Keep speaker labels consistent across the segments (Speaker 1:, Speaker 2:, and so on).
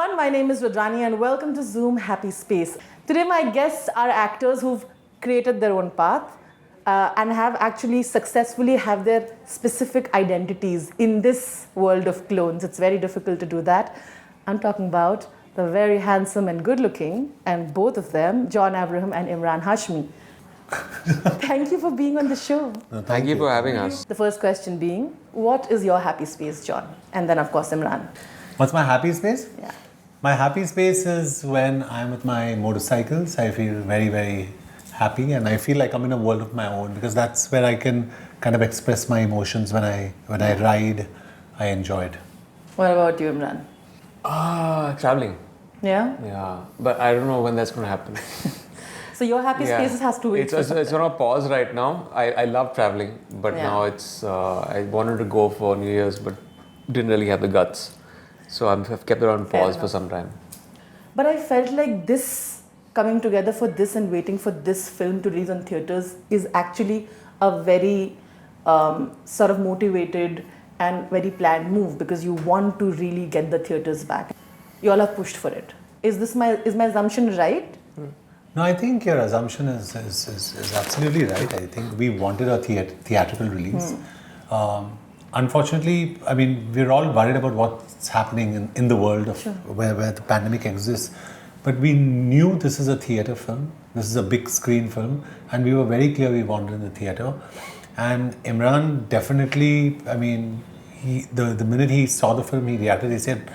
Speaker 1: everyone, my name is Rudrani and welcome to Zoom Happy Space. Today my guests are actors who've created their own path and have actually successfully have their specific identities in this world of clones. It's very difficult to do that. I'm talking about the very handsome and good looking, and both of them, John Abraham and Imran Hashmi. Thank you for being on the show.
Speaker 2: No, thank you for having us.
Speaker 1: The first question being, what is your happy space, John? And then of course Imran.
Speaker 3: What's my happy space?
Speaker 1: Yeah.
Speaker 3: My happy space is when I'm with my motorcycles. I feel very, very happy, and I feel like I'm in a world of my own because that's where I can kind of express my emotions when I ride. I enjoy it.
Speaker 1: What about you, Imran?
Speaker 2: Traveling.
Speaker 1: Yeah?
Speaker 2: Yeah, but I don't know when that's going to happen.
Speaker 1: So your happy spaces has to wait.
Speaker 2: It's on a pause right now. I love traveling, but now it's. I wanted to go for New Year's, but didn't really have the guts. So I've kept it on pause for some time.
Speaker 1: But I felt like this coming together for this and waiting for this film to release on theatres is actually a very sort of motivated and very planned move because you want to really get the theatres back. You all have pushed for it. Is my assumption right?
Speaker 3: No, I think your assumption is absolutely right. I think we wanted a theatrical release. Unfortunately, I mean, we're all worried about what's happening in the world of where the pandemic exists. But we knew this is a theatre film. This is a big screen film. And we were very clear we wanted in the theatre. And Imran definitely, I mean, the minute he saw the film, he reacted. He said,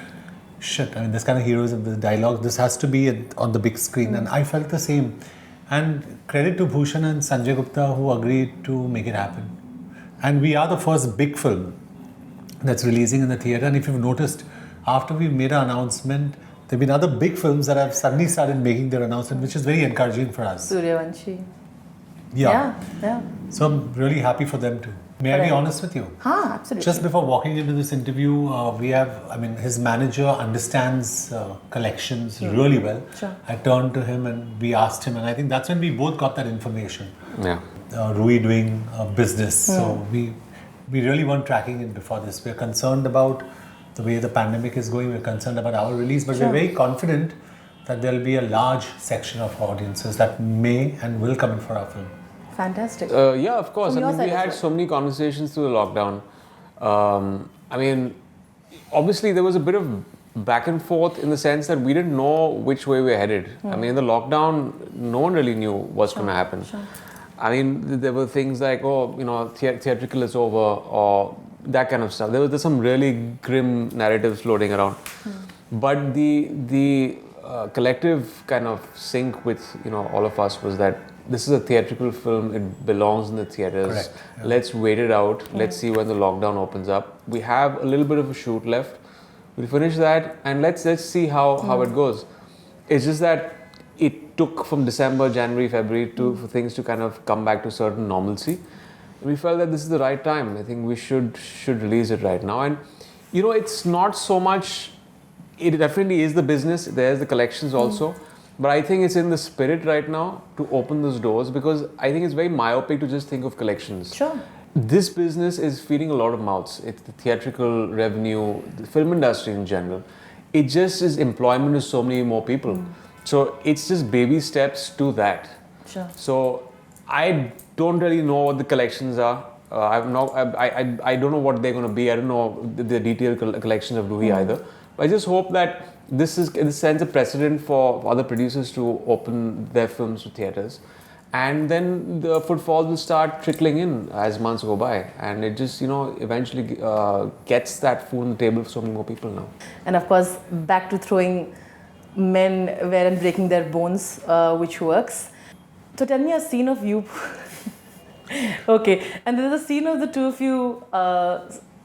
Speaker 3: shit, I mean, this kind of heroism, the dialogue, this has to be on the big screen. And I felt the same. And credit to Bhushan and Sanjay Gupta who agreed to make it happen. And we are the first big film that's releasing in the theatre. And if you've noticed, after we made our announcement, there have been other big films that have suddenly started making their announcement, which is very encouraging for us.
Speaker 1: Suryavanshi.
Speaker 3: Yeah.
Speaker 1: Yeah.
Speaker 3: So I'm really happy for them too. May I be honest with you?
Speaker 1: Absolutely.
Speaker 3: Just before walking into this interview, his manager understands collections really well.
Speaker 1: Sure.
Speaker 3: I turned to him and we asked him, and I think that's when we both got that information.
Speaker 2: Yeah.
Speaker 3: Rui doing business. So we really weren't tracking it before this. We're concerned about the way the pandemic is going. We're concerned about our release, but we're very confident that there'll be a large section of audiences that may and will come in for our film.
Speaker 1: Fantastic.
Speaker 2: Yeah, of course.
Speaker 1: From
Speaker 2: I
Speaker 1: your
Speaker 2: mean, we
Speaker 1: side as
Speaker 2: had
Speaker 1: well.
Speaker 2: so many conversations through the lockdown. I mean, obviously there was a bit of back and forth in the sense that we didn't know which way we were headed. I mean, in the lockdown, no one really knew what's going to happen. I mean, there were things like, theatrical is over, or that kind of stuff. There's some really grim narratives floating around. But the collective kind of sync with, all of us was that this is a theatrical film. It belongs in the theaters.
Speaker 3: Correct. Yeah.
Speaker 2: Let's wait it out. Let's see when the lockdown opens up. We have a little bit of a shoot left. We'll finish that and let's see how it goes. It's just that it took from December, January, February for things to kind of come back to certain normalcy. We felt that this is the right time. I think we should release it right now. And it's not so much. It definitely is the business. There's the collections also. But I think it's in the spirit right now to open those doors because I think it's very myopic to just think of collections.
Speaker 1: Sure.
Speaker 2: This business is feeding a lot of mouths. It's the theatrical revenue, the film industry in general. It just is employment to so many more people. So it's just baby steps to that.
Speaker 1: Sure.
Speaker 2: So I don't really know what the collections are. I don't know what they're going to be. I don't know the detailed collections of Ruhi either. But I just hope that this sends a precedent for other producers to open their films to theatres. And then the footfalls will start trickling in as months go by. And it just, eventually gets that food on the table for so many more people now.
Speaker 1: And of course, back to throwing men where and breaking their bones, which works. So tell me a scene of you. Okay, and there's a scene of the two of you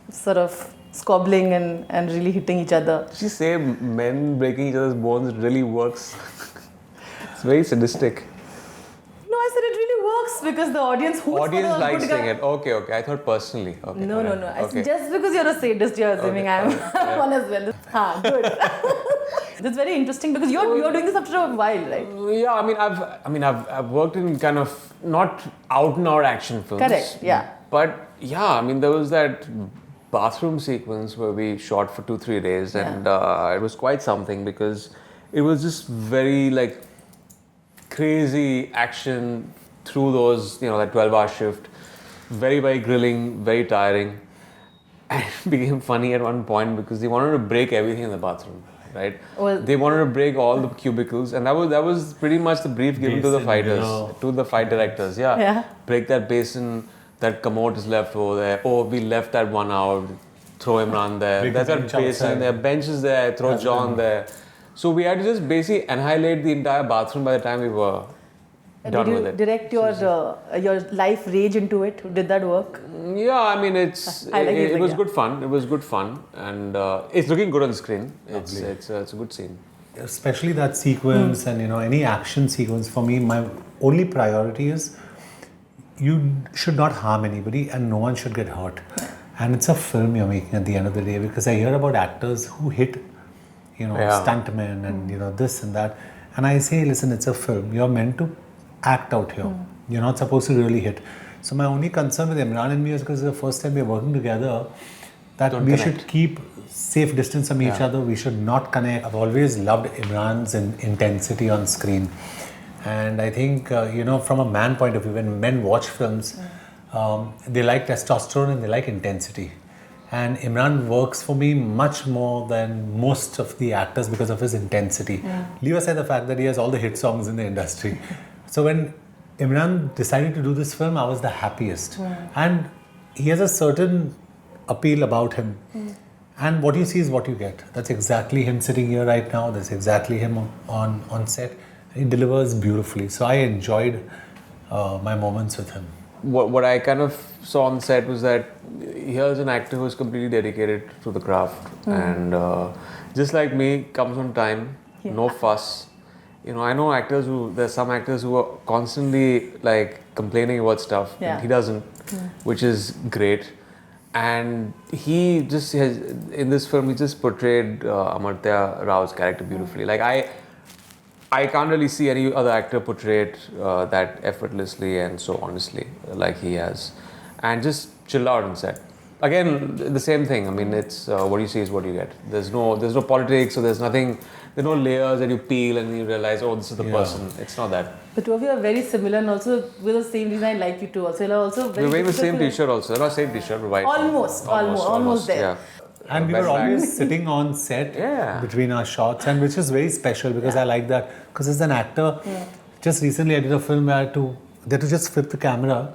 Speaker 1: sort of squabbling and really hitting each other.
Speaker 2: Did you say men breaking each other's bones really works? It's very sadistic.
Speaker 1: No, I said it really works because the audience hoots for the
Speaker 2: Audience likes
Speaker 1: good guy.
Speaker 2: saying it. Okay. I thought personally. Okay.
Speaker 1: No. I
Speaker 2: Okay.
Speaker 1: said just because you're a sadist, you're assuming I'm one as well. Good. That's very interesting because you're doing this after a while, right?
Speaker 2: Yeah, I've worked in kind of not out and out action films.
Speaker 1: Correct. Yeah.
Speaker 2: But yeah, I mean there was that bathroom sequence where we shot for 2-3 days, and it was quite something because it was just very like crazy action through those, that 12-hour shift. Very, very grilling, very tiring. And it became funny at one point because they wanted to break everything in the bathroom, right?
Speaker 1: Well-
Speaker 2: They wanted to break all the cubicles, and that was pretty much the brief given to the
Speaker 3: Basin,
Speaker 2: fighters, to the fight directors.
Speaker 1: Yeah.
Speaker 2: Break that basin, that commode is left over there. Oh, we left that one out. Throw Imran there.
Speaker 3: Break
Speaker 2: There's
Speaker 3: the
Speaker 2: that
Speaker 3: bench
Speaker 2: basin
Speaker 3: outside.
Speaker 2: there, benches there. Throw John there. So we had to just basically annihilate the entire bathroom by the time we were done
Speaker 1: Did
Speaker 2: with
Speaker 1: you
Speaker 2: it.
Speaker 1: direct your life rage into it? Did that work?
Speaker 2: Yeah, I mean
Speaker 1: I like it,
Speaker 2: it was
Speaker 1: yeah.
Speaker 2: good fun. It was good fun, and it's looking good on screen. It's a good scene.
Speaker 3: Especially that sequence and any action sequence. For me, my only priority is you should not harm anybody and no one should get hurt. And it's a film you're making at the end of the day, because I hear about actors who hit stuntmen and this and that, and I say, listen, it's a film. You're meant to act out here. You're not supposed to really hit. So my only concern with Imran and me is because it's the first time we're working together, that
Speaker 2: Don't
Speaker 3: we
Speaker 2: connect.
Speaker 3: should keep safe distance from each other. We should not connect. I've always loved Imran's intensity on screen. And I think, from a man point of view, when men watch films, they like testosterone and they like intensity. And Imran works for me much more than most of the actors because of his intensity. Leave aside the fact that he has all the hit songs in the industry. So when Imran decided to do this film, I was the happiest. And he has a certain appeal about him. And what you see is what you get. That's exactly him sitting here right now. That's exactly him on set. He delivers beautifully. So I enjoyed my moments with him.
Speaker 2: What I kind of saw on set was that here's an actor who's completely dedicated to the craft, and just like me, comes on time, no fuss. I know there's some actors who are constantly like complaining about stuff,
Speaker 1: Yeah.
Speaker 2: and he doesn't, which is great. And he just has, in this film, he just portrayed Amartya Rao's character beautifully. Like I can't really see any other actor portray it that effortlessly and so honestly like he has, and just chill out on set. Again, the same thing. I mean, it's what you see is what you get. There's no politics, so there's nothing. There's no layers that you peel and you realize, oh, this is the person. It's not that.
Speaker 1: The two of you are very similar, and also with the same reason I like you too. Also, you're also very
Speaker 2: We're wearing the same
Speaker 1: difficult
Speaker 2: T-shirt also. Not same T-shirt, but white.
Speaker 1: Almost there.
Speaker 2: Yeah.
Speaker 3: And we were always sitting on set between our shots, and which is very special because I like that. Because as an actor, just recently I did a film where they had to just flip the camera,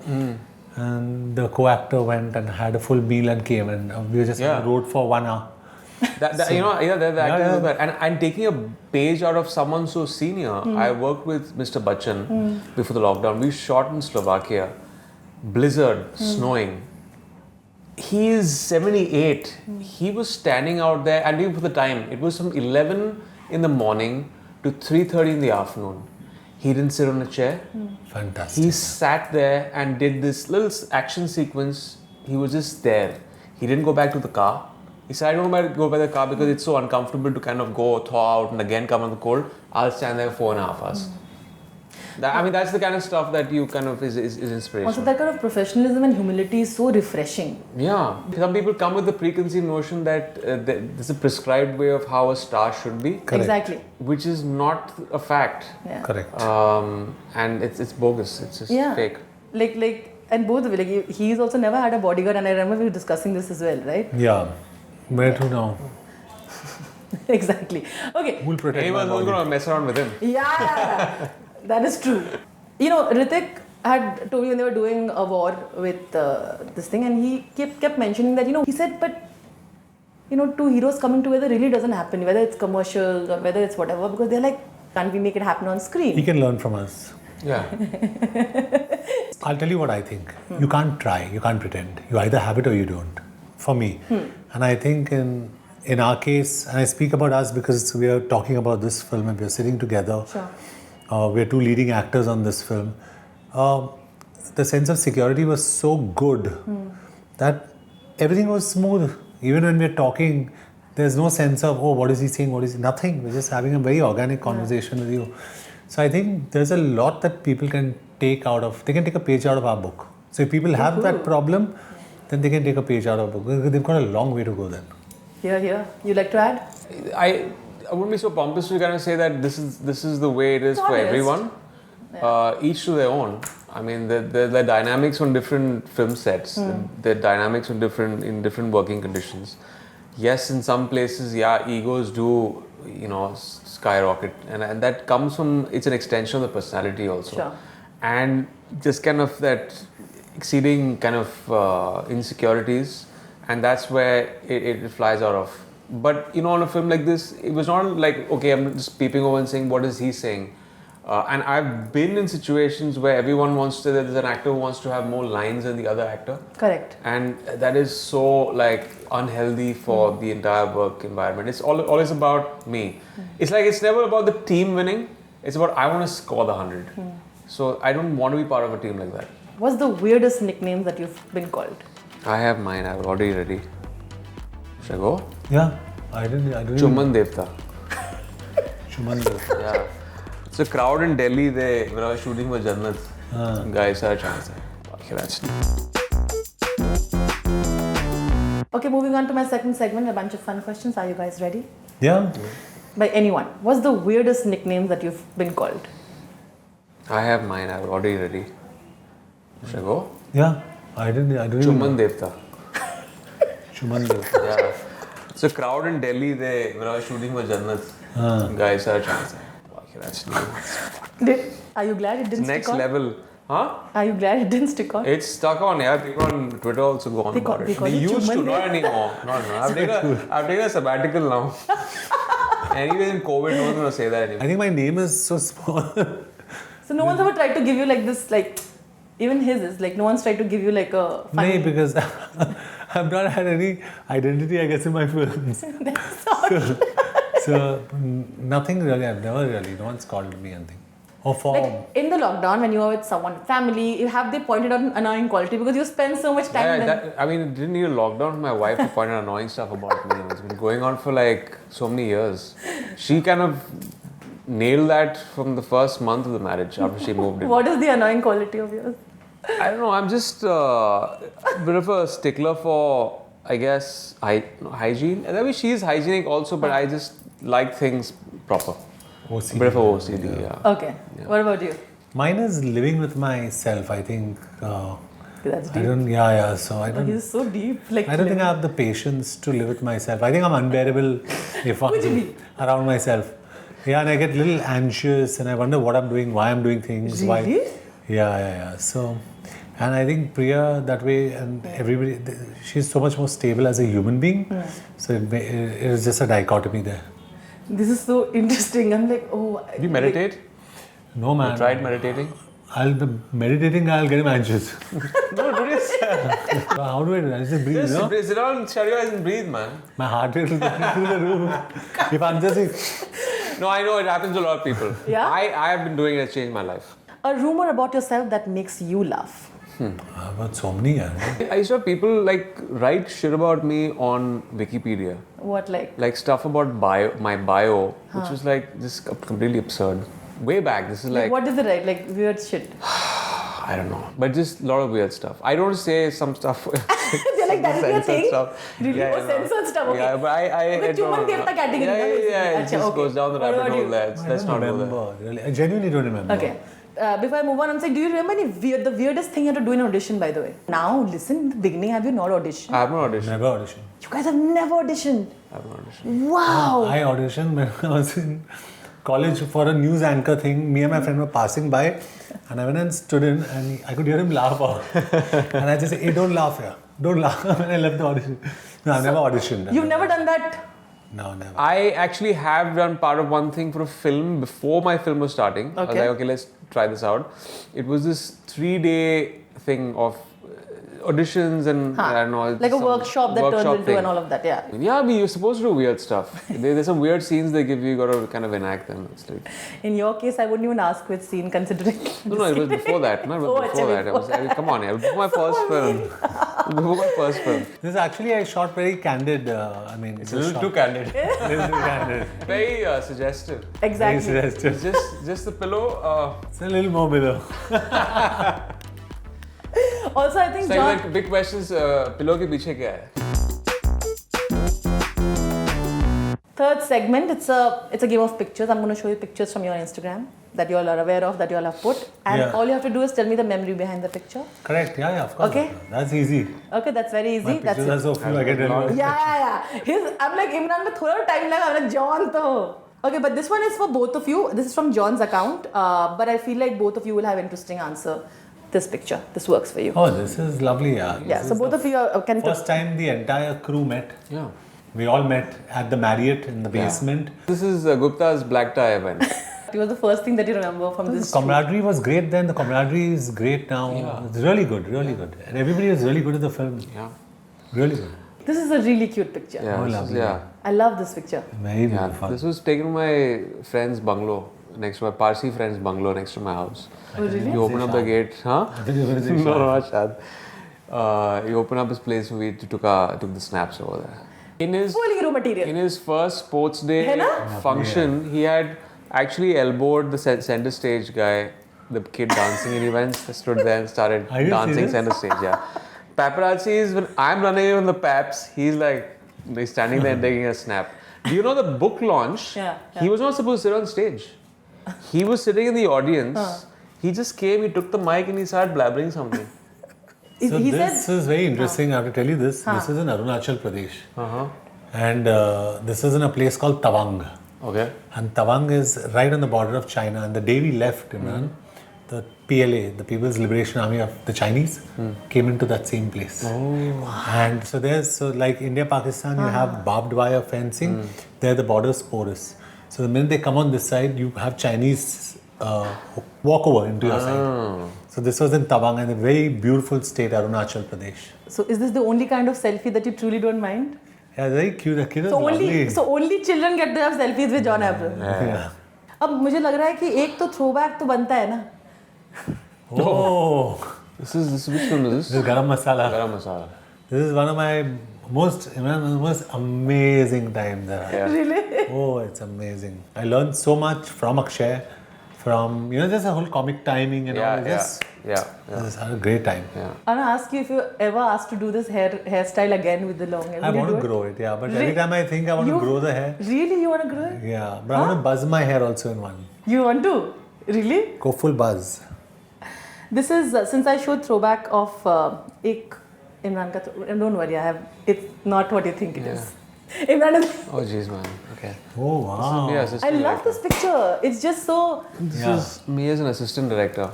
Speaker 3: and the co-actor went and had a full meal and came, and we were just on the road for 1 hour.
Speaker 2: The actors do that. And taking a page out of someone so senior, I worked with Mr. Bachchan before the lockdown. We shot in Slovakia, blizzard, snowing. He is 78. He was standing out there, and even for the time, it was from 11 in the morning to 3:30 in the afternoon. He didn't sit on a chair.
Speaker 3: Fantastic.
Speaker 2: He sat there and did this little action sequence. He was just there. He didn't go back to the car. He said, I don't want to go by the car because it's so uncomfortable to kind of go thaw out and again come in the cold. I'll stand there for 4.5 hours. That's the kind of stuff that you kind of is inspirational.
Speaker 1: Also, that kind of professionalism and humility is so refreshing.
Speaker 2: Yeah. Some people come with the preconceived notion that there's a prescribed way of how a star should be.
Speaker 3: Correct.
Speaker 1: Exactly.
Speaker 2: Which is not a fact.
Speaker 1: Yeah.
Speaker 3: Correct.
Speaker 2: And it's bogus. It's just fake.
Speaker 1: And both of you, like he's also never had a bodyguard, and I remember we were discussing this as well, right?
Speaker 3: Yeah. Where to now?
Speaker 1: Exactly. Okay.
Speaker 3: Who'll protect my
Speaker 2: Anyone who's
Speaker 3: body?
Speaker 2: going to mess around with him.
Speaker 1: Yeah, that is true. Hrithik had told me when they were doing a war with this thing, and he kept mentioning that, he said, but, two heroes coming together really doesn't happen, whether it's commercial or whether it's whatever, because they're like, can't we make it happen on screen?
Speaker 3: He can learn from us.
Speaker 2: Yeah.
Speaker 3: I'll tell you what I think. You can't try, you can't pretend. You either have it or you don't. For me. And I think in our case, and I speak about us because we are talking about this film and we're sitting together.
Speaker 1: Sure.
Speaker 3: We're two leading actors on this film. The sense of security was so good that everything was smooth. Even when we're talking, there's no sense of, oh, what is he saying? Nothing. We're just having a very organic conversation with you. So I think there's a lot that people can take out of, they can take a page out of our book. So if people have that problem, then they can take a page out of a book. They've got a long way to go then.
Speaker 1: Here. You like to add?
Speaker 2: I wouldn't be so pompous to kind of say that this is the way it is for
Speaker 1: honest.
Speaker 2: everyone. Each to their own. I mean, the dynamics on different film sets, the dynamics on different working conditions. Yes, in some places, egos do, skyrocket, and that comes from, it's an extension of the personality also.
Speaker 1: Sure.
Speaker 2: And just kind of that exceeding kind of insecurities, and that's where it flies out of. But on a film like this, it was not like, okay, I'm just peeping over and saying, what is he saying? And I've been in situations where everyone wants to, there's an actor who wants to have more lines than the other actor.
Speaker 1: Correct.
Speaker 2: And that is so unhealthy for the entire work environment. It's always about me. It's like, it's never about the team winning. It's about, I want to score the 100. So I don't want to be part of a team like that.
Speaker 1: What's the weirdest nickname that you've been called?
Speaker 2: I have mine. I have already ready. Should I go?
Speaker 3: Yeah, I didn't.
Speaker 2: Chuman Devta.
Speaker 3: Chuman.
Speaker 2: Yeah. It's a crowd in Delhi. When I was shooting for Jannat, guys had a chance. Okay, that's
Speaker 1: Okay, moving on to my second segment, a bunch of fun questions. Are you guys ready?
Speaker 3: Yeah.
Speaker 1: By anyone. What's the weirdest nickname that you've been called?
Speaker 2: I have mine. I have already ready. Should I go?
Speaker 3: Yeah, I didn't.
Speaker 2: Chuman Devta.
Speaker 3: Chuman.
Speaker 2: Yeah. It's a crowd in Delhi. When I was shooting for Jannat, guys had a chance. Okay, that's new.
Speaker 1: Are you glad it didn't
Speaker 2: Next
Speaker 1: stick on?
Speaker 2: level. Huh?
Speaker 1: Are you glad it didn't stick on?
Speaker 2: It's stuck on, yeah. People on Twitter also go on
Speaker 1: They
Speaker 2: about
Speaker 1: call
Speaker 2: it.
Speaker 1: it
Speaker 2: They used to,
Speaker 1: Chuman
Speaker 2: not
Speaker 1: Dev.
Speaker 2: anymore. No. I've taken a sabbatical now. Anyway, in COVID, no one's going to say that anymore.
Speaker 3: I think my name is so small.
Speaker 1: So no one's ever tried to give you this, even his is no one's tried to give you a
Speaker 3: No,
Speaker 1: funny...
Speaker 3: because I've not had any identity, I guess, in my films. So nothing really. I've never really. No one's called me anything. Or for
Speaker 1: in the lockdown, when you were with someone, family, have they pointed out an annoying quality because you spend so much time with them?
Speaker 2: it didn't need a lockdown for my wife to point out annoying stuff about me. It's been going on for so many years. She kind of nailed that from the first month of the marriage after she moved in.
Speaker 1: What is the annoying quality of yours?
Speaker 2: I don't know. I'm just a bit of a stickler for, I guess, hygiene. I mean, she's hygienic also, but I just like things proper.
Speaker 3: OCD.
Speaker 2: A bit of a OCD, yeah.
Speaker 1: Okay. What about you?
Speaker 3: Mine is living with myself. I think.
Speaker 1: That's
Speaker 3: I
Speaker 1: deep.
Speaker 3: don't. Yeah. So I don't.
Speaker 1: He's so deep.
Speaker 3: I don't think I have the patience to live with myself. I think I'm unbearable if I'm around myself. Yeah, and I get a little anxious and I wonder what I'm doing, why I'm doing things.
Speaker 1: Really?
Speaker 3: Why. Yeah. So, and I think Priya that way, and everybody, she's so much more stable as a human being. So it is just a dichotomy there.
Speaker 1: This is so interesting. I'm like, oh.
Speaker 2: Do you meditate?
Speaker 3: No, man.
Speaker 2: You tried meditating?
Speaker 3: I'll be meditating, I'll get him anxious.
Speaker 2: No, do this.
Speaker 3: So how do I do that? I just breathe, you know?
Speaker 2: Sit down, shut your eyes and breathe, man.
Speaker 3: My heart rate will go through the roof. If I'm just...
Speaker 2: No, I know it happens to a lot of people.
Speaker 1: Yeah?
Speaker 2: I have been doing it, it's changed my life.
Speaker 1: A rumor about yourself that makes you laugh.
Speaker 3: I've got so many.
Speaker 2: I used to have people write shit about me on Wikipedia.
Speaker 1: What
Speaker 2: Like stuff about my bio, which was just completely absurd. Way back, this is
Speaker 1: what is it like weird shit?
Speaker 2: I don't know, but just a lot of weird stuff. I don't say some stuff.
Speaker 1: They're like, that is your
Speaker 2: censored
Speaker 1: thing?
Speaker 2: stuff.
Speaker 1: Really?
Speaker 2: Yeah,
Speaker 1: Oh, censored stuff, okay.
Speaker 2: Yeah, but I
Speaker 1: The Chuman Devta category.
Speaker 2: Yeah, it just goes down the
Speaker 1: What
Speaker 2: rabbit
Speaker 1: about
Speaker 2: hole
Speaker 1: you?
Speaker 2: there. Let's not go there.
Speaker 3: remember. Really. I genuinely don't remember.
Speaker 1: Okay. Before I move on, I'm saying, do you remember the weirdest thing you had to do in an audition, by the way? Now, listen, in the beginning, have you not auditioned?
Speaker 2: I have no audition.
Speaker 3: Never auditioned.
Speaker 1: You guys have never auditioned.
Speaker 2: I have no audition.
Speaker 1: Wow.
Speaker 3: I auditioned when I was in college for a news anchor thing. Me and my friend were passing by and I went and stood in and I could hear him laugh out. And I just said, hey, don't laugh here. Don't laugh. When I left the audition. No, I've never auditioned.
Speaker 1: You've never done that?
Speaker 3: No, never.
Speaker 2: I actually have done part of one thing for a film before my film was starting. I was
Speaker 1: Okay.
Speaker 2: like, okay, let's try this out. It was this 3-day thing of auditions and I don't know.
Speaker 1: Like a
Speaker 2: some
Speaker 1: workshop that turns into
Speaker 2: thing.
Speaker 1: and all of that, yeah.
Speaker 2: Yeah, but you're supposed to do weird stuff. There's some weird scenes they give you, you got to kind of enact them. It's like,
Speaker 1: In your case, I wouldn't even ask which scene considering.
Speaker 2: no, it was before that. No, it was
Speaker 1: Oh,
Speaker 2: before that. Come on, yeah. Before my first film. Before my first film.
Speaker 3: This is actually, I shot very candid.
Speaker 2: It's a little too candid.
Speaker 3: little too candid.
Speaker 2: Very suggestive.
Speaker 1: Exactly.
Speaker 3: Very suggestive.
Speaker 2: Just the pillow.
Speaker 3: It's a little more below.
Speaker 1: Also, I think
Speaker 2: It's
Speaker 1: John.
Speaker 2: like big questions. Pillow के पीछे क्या है?
Speaker 1: Third segment, it's a game of pictures. I'm going to show you pictures from your Instagram that you all are aware of, that you all have put. And
Speaker 3: Yeah.
Speaker 1: all you have to do is tell me the memory behind the picture.
Speaker 3: Correct. Yeah, of course.
Speaker 1: Okay.
Speaker 3: That's easy.
Speaker 1: Okay, that's very easy.
Speaker 3: My
Speaker 1: That's
Speaker 3: pictures are
Speaker 1: it.
Speaker 3: so few. I get
Speaker 2: long.
Speaker 3: it.
Speaker 1: Yeah. I'm like, Imran, में थोड़ा time लगा. I'm like, John तो. Okay, but this one is for both of you. This is from John's account. But I feel like both of you will have interesting answer. This picture. This works for you.
Speaker 3: Oh, this is lovely. Yeah.
Speaker 1: Yeah, so both of you can...
Speaker 3: First time the entire crew met.
Speaker 2: Yeah.
Speaker 3: We all met at the Marriott in the basement.
Speaker 2: This is Gupta's black tie event.
Speaker 1: It was the first thing that you remember from this
Speaker 3: The camaraderie was great then. The camaraderie is great now.
Speaker 2: Yeah.
Speaker 3: It's really good, really good. And everybody was really good at the film.
Speaker 2: Yeah.
Speaker 3: Really good.
Speaker 1: This is a really cute picture.
Speaker 2: Yeah.
Speaker 3: Oh,
Speaker 2: this is-
Speaker 3: lovely.
Speaker 2: yeah.
Speaker 1: I love this picture.
Speaker 3: Very
Speaker 2: Yeah.
Speaker 3: beautiful.
Speaker 2: This was taken my friend's bungalow next to my Parsi friend's bungalow next to my house.
Speaker 1: Oh, really?
Speaker 2: You open up the gate, huh?
Speaker 3: I thought you were going to say
Speaker 2: No,
Speaker 3: Shah.
Speaker 2: not Shad. You open up his place. We took the snaps over there. In his
Speaker 1: Full hero material.
Speaker 2: In his first sports day
Speaker 1: है ना?
Speaker 2: function, he had actually elbowed the center stage guy, the kid dancing, and he went, stood there and started
Speaker 3: Are you
Speaker 2: dancing
Speaker 3: serious?
Speaker 2: center stage. Yeah. Paparazzi is when I'm running on the paps, he's standing there and taking a snap. Do you know the book launch?
Speaker 1: Yeah,
Speaker 2: He was not supposed to sit on stage. He was sitting in the audience. He just came, he took the mic and he started blabbering something.
Speaker 3: So
Speaker 1: he
Speaker 3: this
Speaker 1: said...
Speaker 3: is very interesting. I have to tell you this. This is in Arunachal Pradesh.
Speaker 2: Uh-huh.
Speaker 3: And this is in a place called Tawang.
Speaker 2: Okay.
Speaker 3: And Tawang is right on the border of China. And the day we left, Imran, the PLA, the People's Liberation Army of the Chinese, came into that same place. And so like India, Pakistan, you have barbed wire fencing. There the border is porous. So the minute they come on this side, you have Chinese walk over into your side. So this was in Tawang, and a very beautiful state, Arunachal Pradesh.
Speaker 1: So is this the only kind of selfie that you truly don't mind?
Speaker 3: Yeah, very cute. The kid was
Speaker 1: So
Speaker 3: lovely.
Speaker 1: only children get to have selfies with John Abraham.
Speaker 3: Yeah.
Speaker 1: अब मुझे लग रहा है कि एक तो throwback तो बनता है ना.
Speaker 3: Oh,
Speaker 2: This is which one is
Speaker 3: this
Speaker 2: this?
Speaker 3: is garam masala.
Speaker 2: Garam masala.
Speaker 3: This is one of my most amazing times that I had.
Speaker 1: Really?
Speaker 3: Oh, it's amazing. I learned so much from Akshay, from just the whole comic timing and all. This is a great time.
Speaker 2: Yeah.
Speaker 1: I want to ask you if you ever asked to do this hairstyle again with the long hair.
Speaker 3: I
Speaker 1: Will you
Speaker 3: want
Speaker 1: do
Speaker 3: to
Speaker 1: it?
Speaker 3: grow it, yeah. But every time I think I want to grow the hair,
Speaker 1: Really, you want to grow it?
Speaker 3: yeah. But I want to buzz my hair also in one.
Speaker 1: You want to? Really?
Speaker 3: Go full buzz.
Speaker 1: This is since I showed throwback of ek Imran ka. Don't worry, it's not what you think it is. Imran is.
Speaker 2: Oh jeez, man. Okay.
Speaker 3: Oh wow.
Speaker 2: Yeah,
Speaker 1: I
Speaker 2: assistant
Speaker 1: love
Speaker 2: director.
Speaker 1: this picture. It's just so.
Speaker 2: This
Speaker 3: Yeah.
Speaker 2: is me as an assistant director.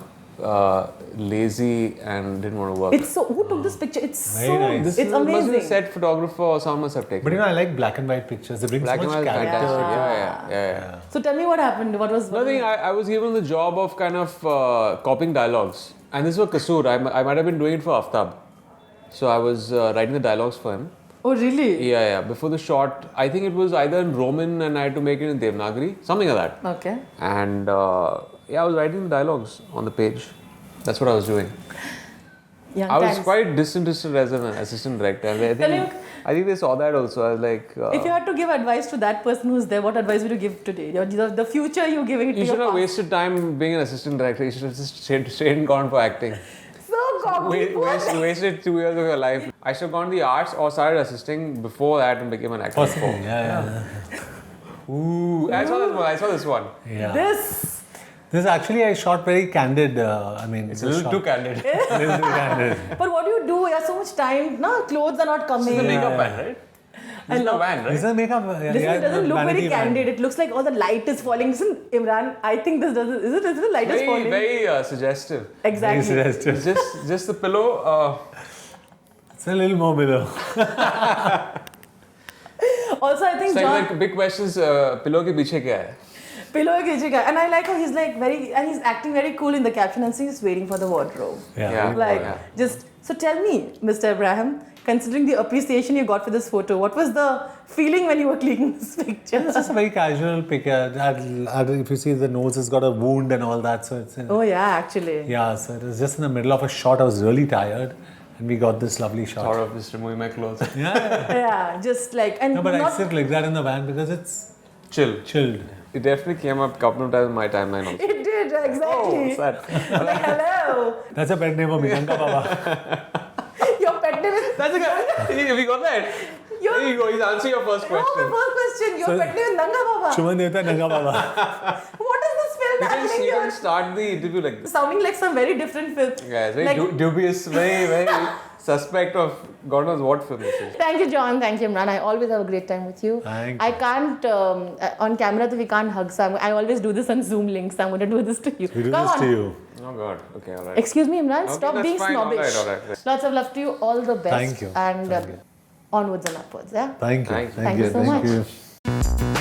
Speaker 2: Lazy and didn't want to work.
Speaker 1: It's so. Who took this picture? It's
Speaker 3: Very
Speaker 1: so.
Speaker 3: nice.
Speaker 2: This
Speaker 1: It's
Speaker 2: must be
Speaker 1: amazing.
Speaker 2: a set photographer or someone must have taken.
Speaker 3: But I like black and white pictures. They bring
Speaker 2: Black
Speaker 3: so
Speaker 2: and
Speaker 3: much
Speaker 2: white,
Speaker 3: character.
Speaker 2: fantastic. Yeah.
Speaker 1: So tell me what happened. What was?
Speaker 2: Nothing. I was given the job of kind of copying dialogues, and this was Kasoor. I might have been doing it for Aftab, so I was writing the dialogues for him.
Speaker 1: Oh really?
Speaker 2: Yeah. Before the shot, I think it was either in Roman and I had to make it in Devanagari, something like that.
Speaker 1: Okay.
Speaker 2: And I was writing the dialogues on the page. That's what I was doing.
Speaker 1: Young
Speaker 2: I was
Speaker 1: times.
Speaker 2: quite disinterested as an assistant director. I think they saw that also. I was like,
Speaker 1: If you had to give advice to that person who's there, what advice would you give today? The future you're giving it to
Speaker 2: you
Speaker 1: your
Speaker 2: should have
Speaker 1: past.
Speaker 2: wasted time being an assistant director. You should have just straight and gone for acting.
Speaker 1: So cocky.
Speaker 2: Wasted 2 years of your life. I should have gone to the arts or started assisting before that and became an actor.
Speaker 3: Possibly, yeah.
Speaker 2: Ooh, I saw this one.
Speaker 3: Yeah.
Speaker 1: This.
Speaker 3: Actually I shot very candid.
Speaker 2: It's a little too candid.
Speaker 3: A little too candid.
Speaker 1: But what do you do? You have so much time. No, clothes are not coming.
Speaker 2: This is the makeup van, right? This is the van,
Speaker 3: Is
Speaker 2: right?
Speaker 3: that makeup?
Speaker 1: This one doesn't look very candid. It looks like all the light is falling. Listen, Imran, I think this doesn't. Is it the light is
Speaker 2: Very,
Speaker 1: falling?
Speaker 2: very suggestive.
Speaker 1: Exactly.
Speaker 2: It's just the pillow.
Speaker 3: It's a little more below.
Speaker 1: Also, I think
Speaker 2: It's
Speaker 1: John.
Speaker 2: like big questions. Pillow के पीछे क्या है?
Speaker 1: Pillow ke piche ka. And I like how he's like very, and he's acting very cool in the caption and saying he's waiting for the wardrobe.
Speaker 2: Yeah.
Speaker 1: Like, just, so tell me, Mr. Abraham, considering the appreciation you got for this photo, what was the feeling when you were clicking this picture?
Speaker 3: It's just a very casual picture. If you see the nose has got a wound and all that, so it's
Speaker 1: Oh yeah, actually.
Speaker 3: yeah. So it was just in the middle of a shot. I was really tired, and we got this lovely shot.
Speaker 2: Sort of just removing my clothes.
Speaker 1: Yeah, just like, and
Speaker 3: No, but I
Speaker 1: not,
Speaker 3: sit like that in the van because it's
Speaker 2: Chill.
Speaker 3: chilled.
Speaker 2: It definitely came up a couple of times in my timeline also.
Speaker 1: it did, exactly.
Speaker 2: Oh, sad.
Speaker 1: Like, hello. Wow!
Speaker 3: That's a pet name for me, Nanga Baba.
Speaker 1: Your pet name is...
Speaker 2: That's a good. We got that.
Speaker 1: Your-
Speaker 2: There you go. He's answering your first
Speaker 1: Oh, my
Speaker 2: question.
Speaker 1: first question. Your
Speaker 3: So-
Speaker 1: pet name is Nanga Baba.
Speaker 3: Shuman Devta, Nanga Baba.
Speaker 1: What is this film
Speaker 2: You
Speaker 1: happening
Speaker 2: can
Speaker 1: here?
Speaker 2: start the interview like this.
Speaker 1: Sounding like some very different film.
Speaker 2: Yeah, it's very
Speaker 1: Like-
Speaker 2: dubious, very suspect of God knows what film this is.
Speaker 1: Thank you, John. Thank you, Imran. I always have a great time with you.
Speaker 3: Thank
Speaker 1: I
Speaker 3: you.
Speaker 1: can't, on camera, we can't hug. So I always do this on Zoom links. I'm going to do this to you.
Speaker 3: We do
Speaker 1: Come
Speaker 3: this
Speaker 1: on.
Speaker 3: to you.
Speaker 2: Oh God. Okay, all right.
Speaker 1: Excuse me, Imran.
Speaker 2: Okay,
Speaker 1: Stop
Speaker 2: that's
Speaker 1: being
Speaker 2: fine.
Speaker 1: snobbish.
Speaker 2: All right.
Speaker 1: Lots of love to you. All the best.
Speaker 3: Thank you.
Speaker 1: And
Speaker 3: Thank you.
Speaker 1: onwards and upwards. Yeah.
Speaker 3: Thank you.
Speaker 2: Thank you.
Speaker 1: Thank you so much.
Speaker 3: you.